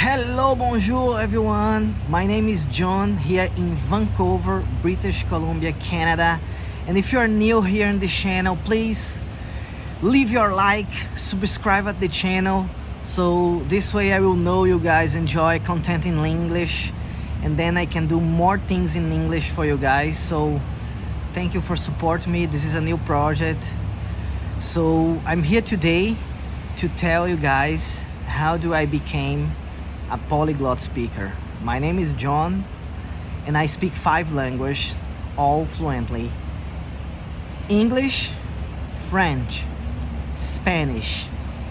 Hello, bonjour everyone. My name is John here in Vancouver, British Columbia, Canada. And if you are new here in this channel, please leave your like, subscribe at the channel. So this way I will know you guys enjoy content in English, and then I can do more things in English for you guys. So thank you for supporting me. This is a new project. So I'm here today to tell you guys how do I became a polyglot speaker. My name is John and I speak 5 languages, all fluently: English, French, Spanish,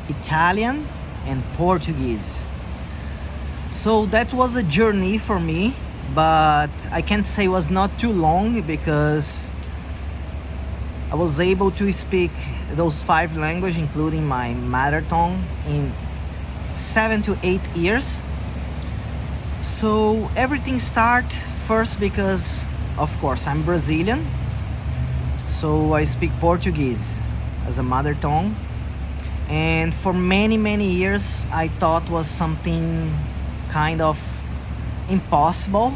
Italian, and Portuguese. So that was a journey for me, but I can't say it was not too long because I was able to speak those 5 languages, including my mother tongue, in 7 to 8 years. So everything started first because, of course, I'm Brazilian, so I speak Portuguese as a mother tongue, and for many years I thought was something kind of impossible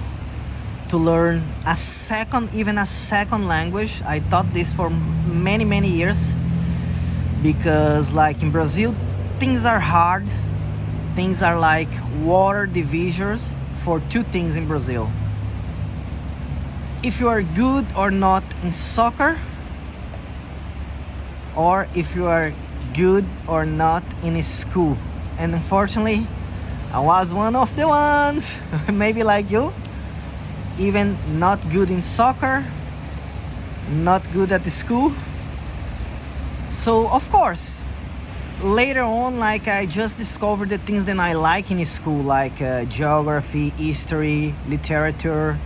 to learn even a second language. I thought this for many years because, like, in Brazil, things are hard. Things are like water divisions for 2 things in Brazil: if you are good or not in soccer, or if you are good or not in school. And unfortunately, I was one of the ones, maybe like you, even not good in soccer, not good at the school. So of course, later on, like, I just discovered the things that I like in school, like geography, history, literature,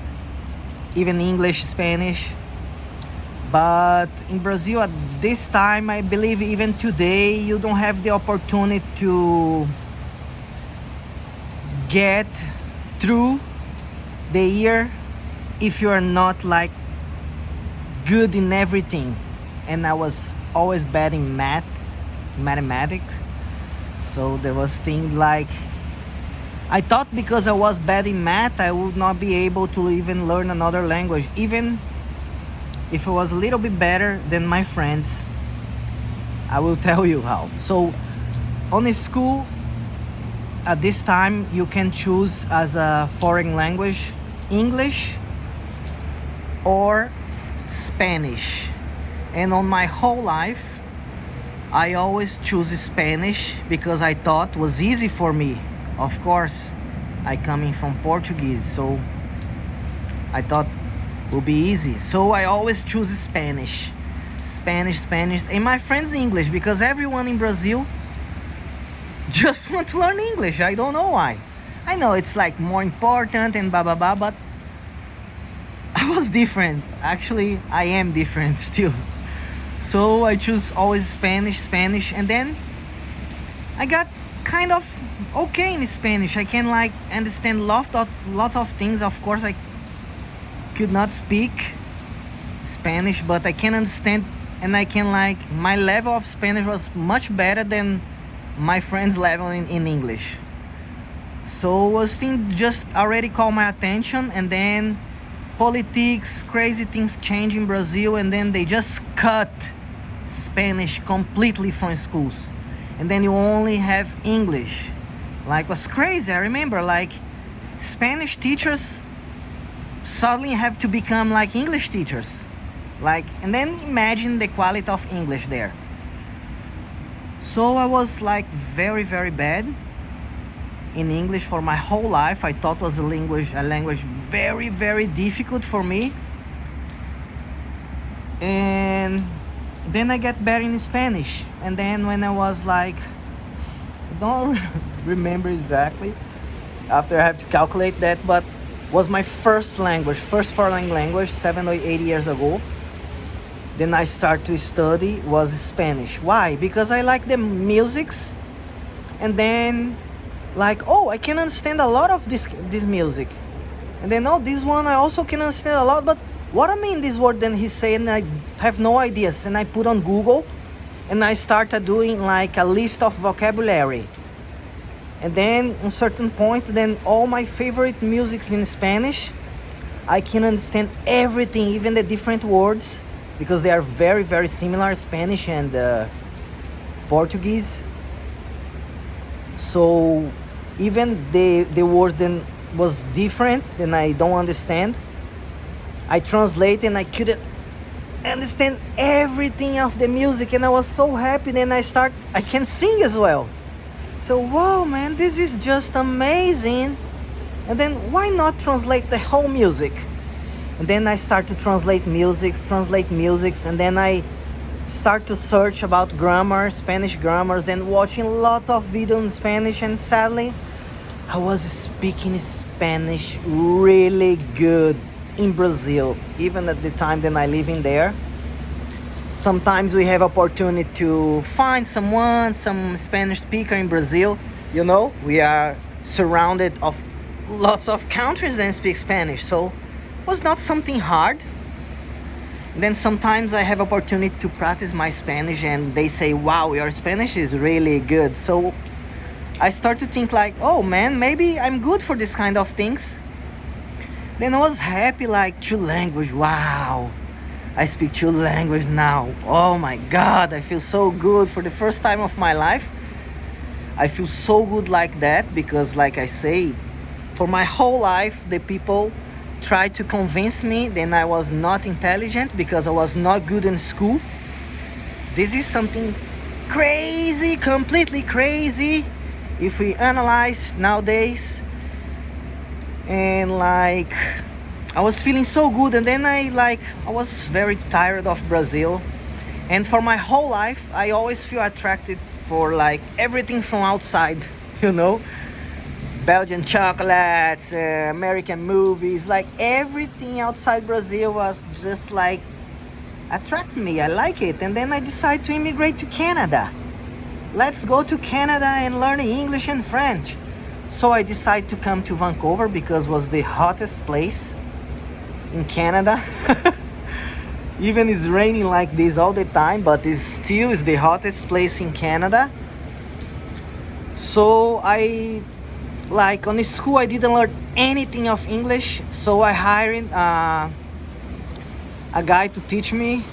even English, Spanish. But in Brazil at this time, I believe even today, you don't have the opportunity to get through the year if you are not like good in everything. And I was always bad in mathematics. So there was things like, I thought because I was bad in math, I would not be able to even learn another language, even if I was a little bit better than my friends. I will tell you how. So on the school at this time, you can choose as a foreign language English or Spanish. And on my whole life, I always choose Spanish because I thought was easy for me. Of course, I coming from Portuguese, so I thought it would be easy. So I always choose Spanish. And my friends English, because everyone in Brazil just want to learn English. I don't know why. I know it's like more important and blah blah blah, but I was different. Actually, I am different still. So I choose always Spanish, and then I got kind of okay in Spanish. I can like understand lots of things. Of course, I could not speak Spanish, but I can understand, and I can like, my level of Spanish was much better than my friends' level in English. So was things just already caught my attention, and then politics, crazy things change in Brazil, and then they just cut Spanish completely from schools, and then you only have English. Like, was crazy. I remember, like, Spanish teachers suddenly have to become like English teachers, like, and then imagine the quality of English there. So I was like very bad in English for my whole life. I thought was a language very difficult for me. And then I get better in Spanish. And then when I was like, I don't remember exactly, after I have to calculate that, but was my first foreign language 7 or 8 years ago. Then I start to study was Spanish. Why? Because I like the musics, and then like, oh, I can understand a lot of this music, and then, oh, this one I also can understand a lot, but what I mean this word, then he said, and I have no ideas. And I put on Google, and I started doing like a list of vocabulary. And then on certain point, then all my favorite musics in Spanish, I can understand everything, even the different words, because they are very, very similar, Spanish and Portuguese. So even the word then was different, then I don't understand. I translate and I couldn't understand everything of the music, and I was so happy. Then I can sing as well. So wow, man, this is just amazing. And then why not translate the whole music? And then I start to translate musics, and then I start to search about grammar, Spanish grammars, and watching lots of videos in Spanish. And sadly, I was speaking Spanish really good in Brazil, even at the time that I live in there. Sometimes we have opportunity to find some Spanish speaker in Brazil. You know, we are surrounded of lots of countries that speak Spanish, so it was not something hard. Then sometimes I have opportunity to practice my Spanish, and they say, wow, your Spanish is really good. So I start to think like, oh man, maybe I'm good for this kind of things. Then I was happy, like, two language, wow, I speak two languages now. Oh my God, I feel so good for the first time of my life. I feel so good like that, because like I say, for my whole life, the people tried to convince me that I was not intelligent because I was not good in school. This is something crazy, completely crazy, if we analyze nowadays. And like, I was feeling so good, and then I was very tired of Brazil. And for my whole life, I always feel attracted for like everything from outside, you know, Belgian chocolates, American movies, like everything outside Brazil was just like attracts me. I like it. And then I decided to immigrate to Canada. Let's go to Canada and learn English and French. So I decided to come to Vancouver because it was the hottest place in Canada. Even it's raining like this all the time, but it still is the hottest place in Canada. So I, like, on the school I didn't learn anything of English, so I hired a guy to teach me,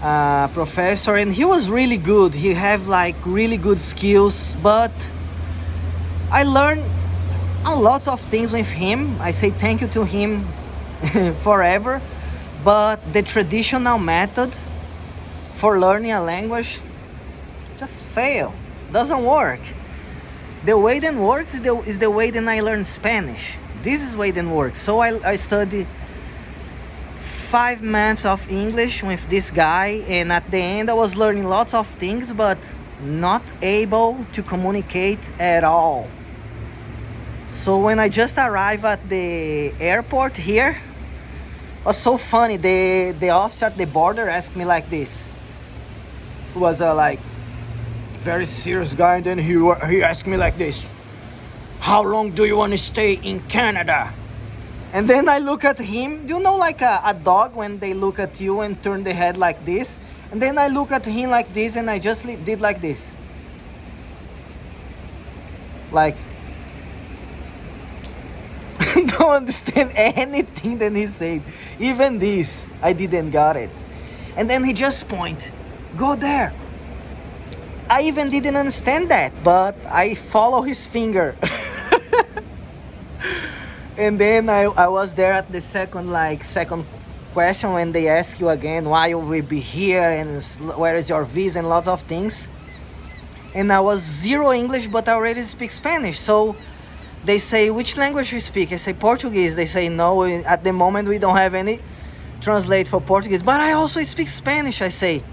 a professor, and he was really good. He have like really good skills, but I learned a lot of things with him. I say thank you to him forever. But the traditional method for learning a language just fail, doesn't work. The way that works is the way that I learn Spanish. This is the way that works. So I studied 5 months of English with this guy, and at the end I was learning lots of things, but not able to communicate at all. So when I just arrived at the airport here, it was so funny. The officer at the border asked me like this. He was a like very serious guy, and then he asked me like this: how long do you want to stay in Canada? And then I look at him. Do you know like a dog when they look at you and turn the head like this? And then I look at him like this, and I just did like this. Like, don't understand anything that he said. Even this, I didn't got it. And then he just point, go there. I even didn't understand that, but I follow his finger. And then I was there at the second question when they ask you again, why you will be here and where is your visa and lots of things. And I was zero English, but I already speak Spanish. So they say, which language you speak? I say Portuguese. They say, no, at the moment we don't have any translate for Portuguese. But I also speak Spanish, I say.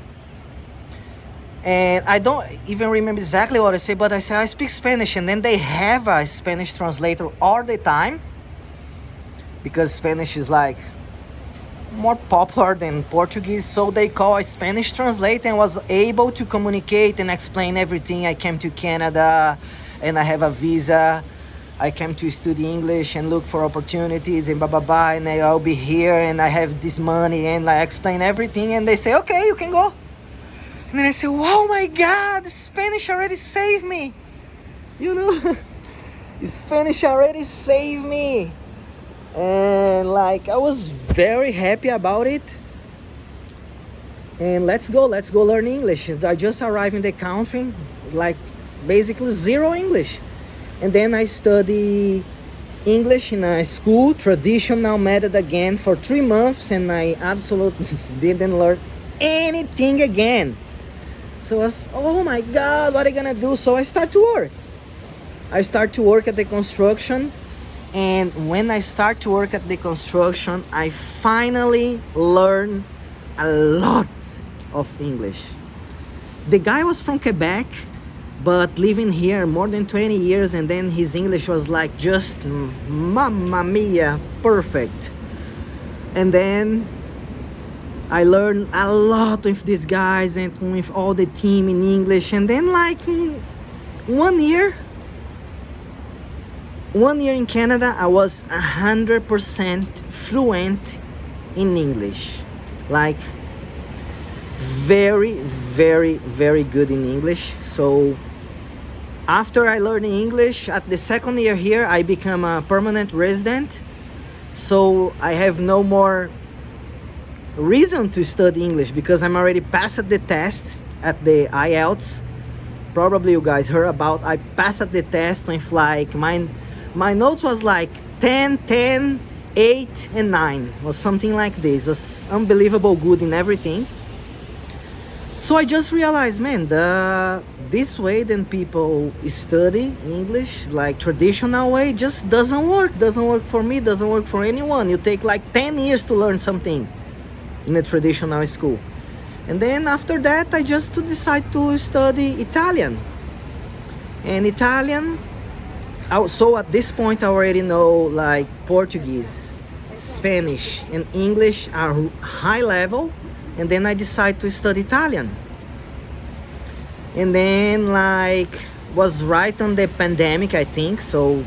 And I don't even remember exactly what I say, but I say I speak Spanish. And then they have a Spanish translator all the time, because Spanish is like more popular than Portuguese. So they call a Spanish translator, and was able to communicate and explain everything. I came to Canada and I have a visa. I came to study English and look for opportunities and blah, blah, blah. And I'll be here and I have this money, and I explain everything. And they say, okay, you can go. And then I say, wow, my God, Spanish already saved me. You know, Spanish already saved me. And like, I was very happy about it. And let's go learn English. I just arrived in the country, like basically zero English. And then I study English in a school, traditional method again, for 3 months, and I absolutely didn't learn anything again. So I was, oh my God, what am I gonna do? So I start to work. I start to work at the construction, and when I start to work at the construction, I finally learn a lot of English. The guy was from Quebec, but living here more than 20 years, and then his English was like just mamma mia, perfect. And then I learned a lot with these guys and with all the team in English. And then like in 1 year in Canada, I was 100% fluent in English. Like very, very, very good in English. So after I learned English, at the second year here, I become a permanent resident. So I have no more reason to study English because I'm already passed the test at the IELTS. Probably you guys heard about, I passed the test with like, my notes was like 10, 10, 8, and 9, or something like this. It was unbelievable good in everything. So I just realized, man, this way then people study English, like traditional way, just doesn't work. Doesn't work for me, doesn't work for anyone. You take like 10 years to learn something in a traditional school. And then after that, I just decide to study Italian. And Italian, so at this point I already know like Portuguese, Spanish, and English are high level. And then I decided to study Italian. And then like was right on the pandemic, I think. So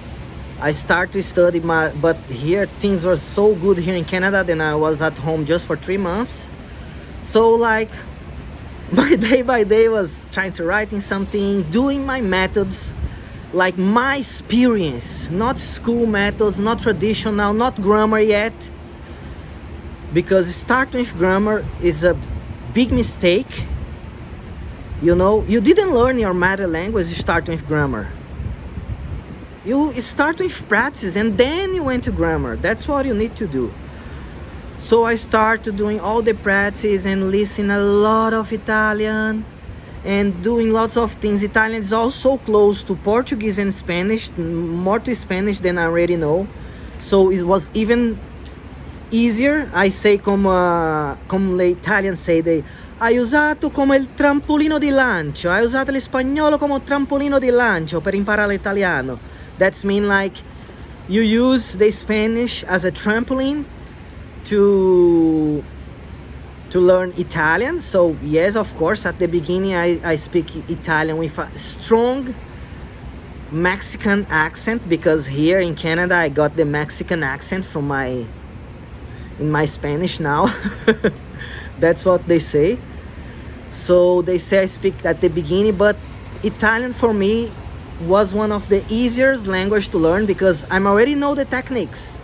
I started to study but here things were so good here in Canada, then I was at home just for 3 months. So like by day was trying to writing something, doing my methods, like my experience, not school methods, not traditional, not grammar yet. Because starting with grammar is a big mistake. You know, you didn't learn your mother language starting with grammar. You start with practice and then you went to grammar. That's what you need to do. So I started doing all the practice and listen a lot of Italian and doing lots of things. Italian is also close to Portuguese and Spanish, more to Spanish than I already know. So it was even easier. I say come le Italian say, hai usato come il trampolino di lancio, hai usato l'espagnolo come trampolino di lancio per imparare l'italiano. That's mean like you use the Spanish as a trampoline to learn Italian. So yes, of course, at the beginning I speak Italian with a strong Mexican accent, because here in Canada I got the Mexican accent from in my Spanish now. That's what they say. So they say I speak at the beginning, but Italian for me was one of the easiest language to learn because I'm already know the techniques.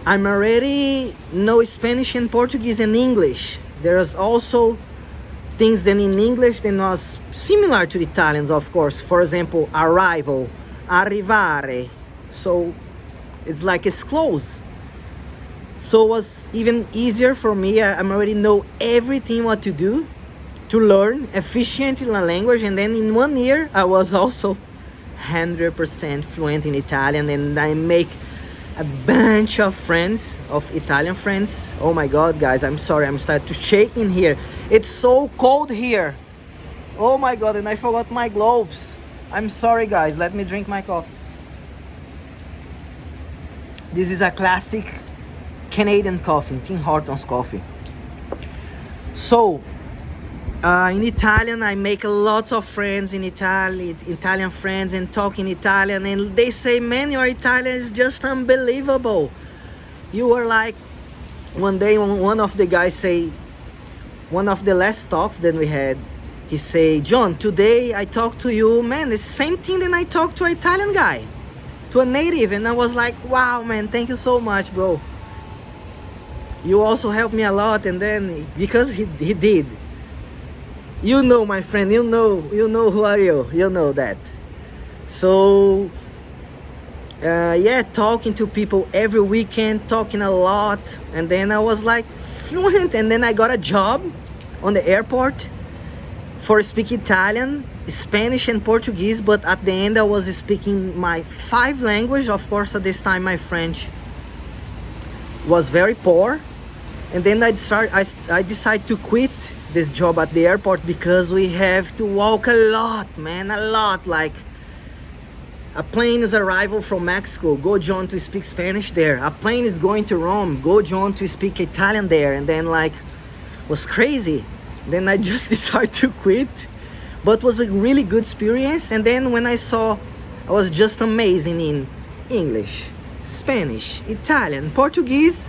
I'm already know Spanish and Portuguese and English. There's also things that in English that was similar to the Italians, of course. For example, arrival, arrivare. So it's like it's close. So it was even easier for me. I already know everything what to do to learn efficiently the language. And then in 1 year, I was also 100% fluent in Italian. And I make a bunch of friends, of Italian friends. Oh my God, guys, I'm sorry. I'm starting to shake in here. It's so cold here. Oh my God, and I forgot my gloves. I'm sorry, guys. Let me drink my coffee. This is a classic Canadian coffee, Tim Hortons coffee. So in Italian I make lots of friends in Italian friends, and talk in Italian, and they say, man, your Italian is just unbelievable. You are like, one day one of the guys say, one of the last talks that we had, he say, John, today I talked to you, man, the same thing that I talked to an Italian guy, to a native. And I was like, wow, man, thank you so much, bro. You also helped me a lot. And then because he did, you know, my friend, you know who are you know that. So yeah, talking to people every weekend, talking a lot. And then I was like fluent. And then I got a job on the airport for speaking Italian, Spanish and Portuguese. But at the end I was speaking my 5 languages. Of course, at this time my French was very poor. And then I decided to quit this job at the airport because we have to walk a lot, man, a lot. Like, a plane is arrival from Mexico, go John to speak Spanish there. A plane is going to Rome, go John to speak Italian there. And then like, was crazy. Then I just decided to quit, but it was a really good experience. And then when I saw, I was just amazing in English, Spanish, Italian, Portuguese.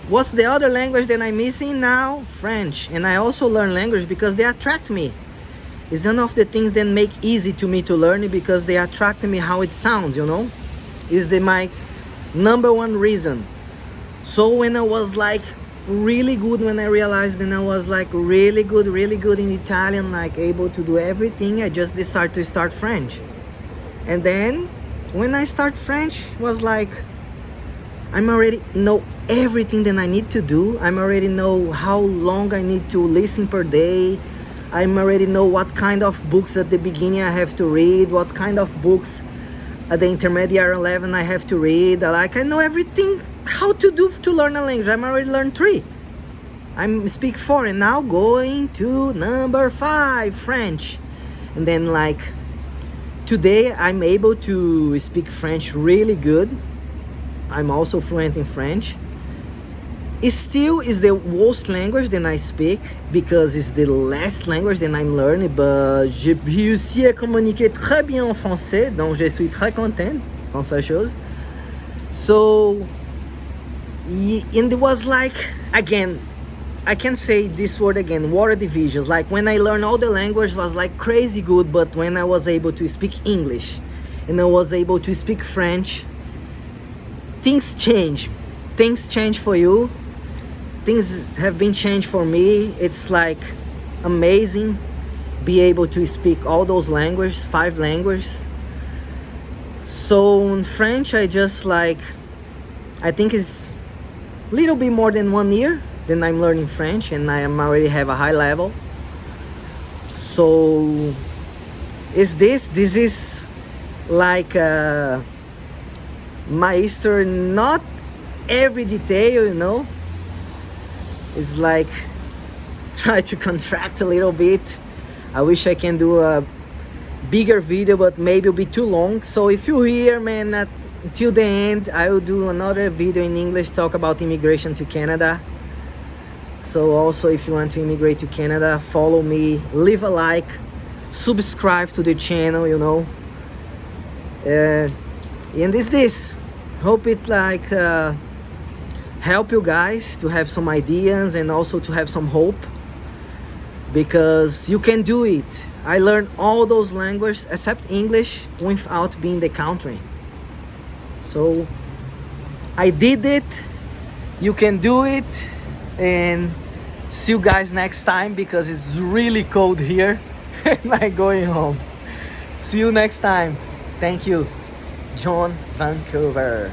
What's the other language that I'm missing now? French. And I also learn language because they attract me. It's one of the things that make easy to me to learn it, because they attract me how it sounds, you know? Is my number one reason. So when I was like really good, when I realized that I was like really good in Italian, like able to do everything, I just decided to start French. And then when I start French, was like, I'm already know everything that I need to do. I'm already know how long I need to listen per day. I'm already know what kind of books at the beginning I have to read, what kind of books at the intermediate level I have to read. Like, I know everything how to do to learn a language. I'm already learned 3. I'm speak 4 and now going to number 5, French. And then like today I'm able to speak French really good. I'm also fluent in French. It still is the worst language that I speak because it's the last language that I'm learning, but j'ai réussi à communiquer très bien en français, donc je suis très content con cette chose. So, and it was like, again, I can say this word again, water divisions. Like when I learned all the language was like crazy good, but when I was able to speak English and I was able to speak French, things change. Things change for you. Things have been changed for me. It's like amazing be able to speak all those languages, 5 languages. So in French, I just like, I think it's a little bit more than 1 year then I'm learning French, and I am already have a high level. So this is like my history, not every detail, you know. It's like try to contract a little bit. I wish I can do a bigger video, but maybe it'll be too long. So if you're here, man, until the end, I will do another video in English, talk about immigration to Canada. So also, if you want to immigrate to Canada, follow me, leave a like, subscribe to the channel, you know. And this hope it like help you guys to have some ideas and also to have some hope, because you can do it. I learned all those languages except English without being in the country. So I did it. You can do it. And see you guys next time, because it's really cold here and I'm going home. See you next time. Thank you. John, Vancouver.